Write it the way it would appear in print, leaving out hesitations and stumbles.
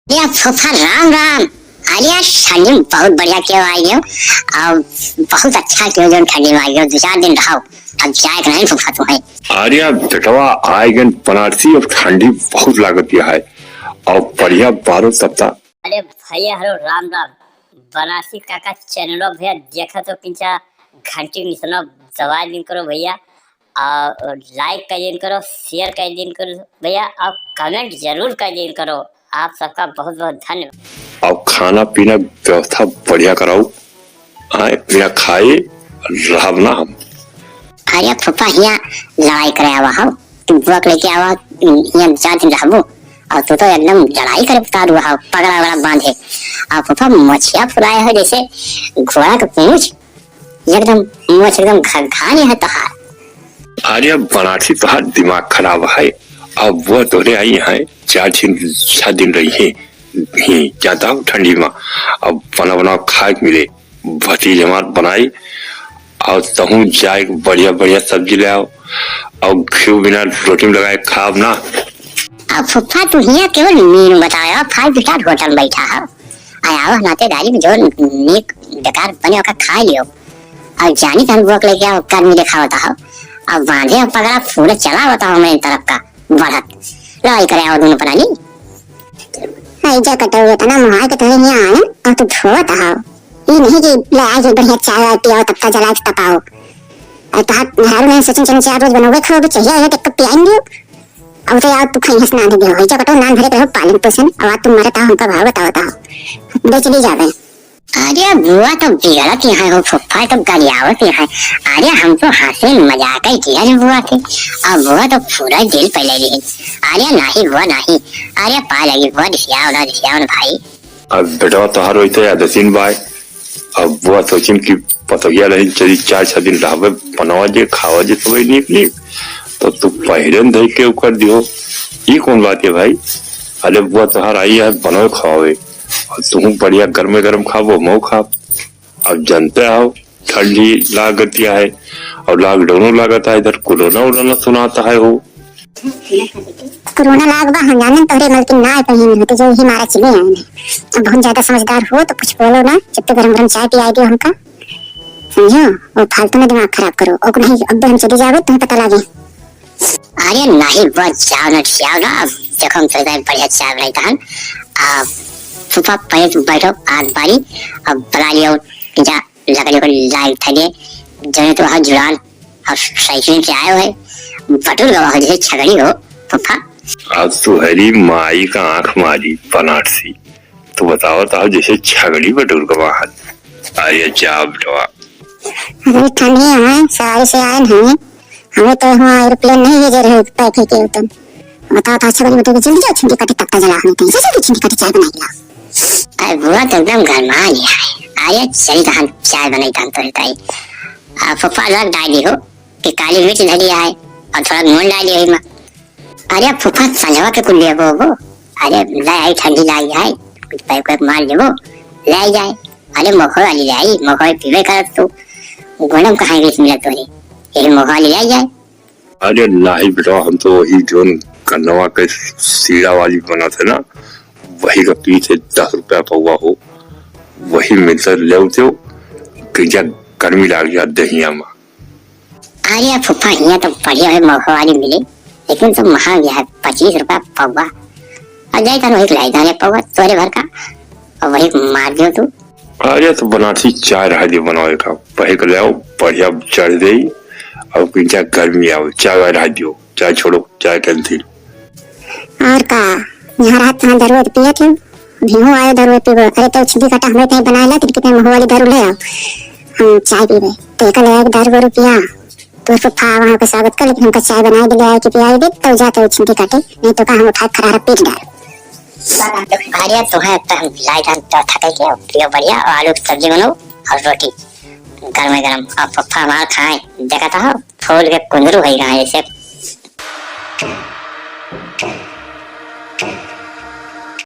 या फूफा राम राम। अरे ठंडी में बहुत बढ़िया क्यों आई हो और बहुत अच्छा क्यों जो ठंडी में आई हो, 2-4 दिन रहो अब जाए नहीं फूफा तुम्हें। अरे बेटवा आएगन बनारसी और ठंडी बहुत लागत है और बढ़िया 12 सप्ताह। अरे भैया हरो राम राम। बनारसी काका चैनलो भैया देखा तो किंचा घंटी निसनो दबाए दिन करो भैया और लाइक कर दिन करो, शेयर कर दिन करो भैया और कमेंट जरूर कर दिन करो। आप सबका बहुत बहुत धन्यवाद। और खाना पीना व्यवस्था बढ़िया कराओ, आए बिना खाए रहब ना हम। अरे फूफा हिया लड़ाई करे आवा हो, तुम बुआ लेके आवा हिया 4 दिन रहबो और तू तो एकदम लड़ाई करे उतार हुआ हो, पगड़ा वगड़ा बांधे और फूफा मछिया फुलाए हो जैसे घोड़ा का पूंछ, एकदम मुंह एकदम घाने है तोहार। अरे बनारसी तोहार दिमाग खराब है। अब वो तोरे आई है 4 दिन रही है जाता हूँ ठंडी में, अब बना खाए मिले भतीज हमार बनाई और तहू जाए बढ़िया बढ़िया सब्जी ले आओ और घी बिना रोटी में लगाए खाब ना। अब फुफ्फा तू हिया केवल मीनू बताया 5 स्टार होटल में बैठा है, आया नातेदारी में जो नीक बेकार बने का खा लियो और जानी तन बुक लेके आओ कर्मी देखा होता हो अब बांधे और पगड़ा फूले चला होता हो मेरी तरफ का बढ़त लड़ाई करे आओ दोनों परानी ऐजा कटा हुआ था ना मुहाई के तो हिया आए और तू धोता हो ये नहीं कि लाए के बढ़िया चाय पियो तब तक जला के तपाओ और तात नहर में सचिन चन 4 रोज बनोगे खाओगे चाहिए है तक पियाएंगे अब तो यार तू खाई हंसना दे दो ऐजा कटो नान भरे रहो पालन पोषण और तू मरता हमका भाव बताओ दे चली जावे। अरे बुआ तो बिगड़त यहाँ हो, फुफ्फा तो गरियावत यहाँ। अरे हम तो हंसे मजाक ही किया बुआ के और बुआ तो पूरा दिल पे ले ली। अरे नहीं बुआ नहीं, अरे पा लगी बुआ दिखाओ ना भाई। अब बेटा तोहार होते यादसीन बाय अब बुआ सोचिन की पतगिया रही चली 4-6 दिन रहबे बनावा जे खावा जे तो निकली तो तू पहिरन धई के ऊपर दियो, ये कौन बात है भाई। अरे बुआ तोहार आई है बनावे खावे और तुम बढ़िया गरम खाबो मऊ खाब। अब जानते हो ठंडी लागत है और लॉकडाउन लागत है, इधर कोरोना सुनाता है हो। कोरोना लाग बा हम जाने तोरे मलकिन ना पहिन होते जो ही मारा चले आए अब बहुत ज्यादा समझदार हो तो कुछ बोलो ना, जब तक गरम चाय पिया दियो हमका समझो वो फालतू में दिमाग खराब करो और नहीं अब हम चली जावे तुम्हें पता लगे। अरे नहीं बहुत चाव ना अब देखो हम चलते बढ़िया चाय बनाता हन अब फुफा पहले तुम बैठो आग बारी अब बना लियो जा लकड़ी को लाइट थगे जने तो हाथ जुड़ान और साइकिल से आए हुए बटुल गवा हो जैसे छगड़ी हो फुफा। अब सुहरी माई का आंख मारी बनारसी तो बताओ तो जैसे छगड़ी बटुल गवा हाथ। अरे जा बेटवा अरे ठंडी है सारे से आए नहीं हमें तो वहाँ एरोप्लेन नहीं भेजे रहे पैके के तुम बताओ तो छगड़ी बटुल जल्दी जाओ छिंडी काटे तख्ता जला हमें कैसे से छिंडी काटे चाय बनाई। अरे बुआ तो एकदम गरमा लिया है। अरे चली तो हम चाय बनाई था तो रहता ही फुफा लग डाली हो कि काली मिर्च धरी है और थोड़ा नून डाली है माँ। अरे फुफा संजवा के कुल लेबो वो अरे ले आई ठंडी लाई है कुछ पैक वैक मार लेबो ले जाए। अरे मोखो वाली ले आई मोखो पीवे कर तू गरम कहाँ गई मिला तोरी यही मोखो वाली ले जाए। अरे नहीं बेटा हम तो वही जो कन्नवा के सीरा वाली बना थे ना वही का पीछे 10 रुपया पौवा हो वही मिलता ले क्या गर्मी लाग गया दहिया में। अरे फुफा यहाँ तो बढ़िया है मोखो वाली मिली लेकिन तो महंग है 25 रुपया पौवा और जाए तो वही लाई जाने पौवा तोरे भर का और वही मार दियो तू। अरे तो बनारसी चाय रहा दे बनावे का पहे कर ले बढ़िया चढ़ दे और क्या गर्मी आओ चाय रहा दियो चाय छोड़ो चाय कैंसिल। और का यहाँ रात में दारू पिए थे भीहू आए दारू पीबो अरे तो छिदी काटा हमें कहीं बनाएला तो कितने महू वाली दारू ले आओ हम चाय पीबे तो एक ले दारू रुपया तो फुफा वहाँ पे स्वागत कर लेकिन हमका चाय बनाए दे आए कि पियाई दे तो जाते छिदी काटे नहीं तो का हम उठा खरारा पीट डाल। अरे तो है तो हम लाइट हम तो थके के पियो बढ़िया और आलू की सब्जी बनाओ और रोटी गरम और फुफा मार खाए देखा था फूल के कुंदरू है जैसे।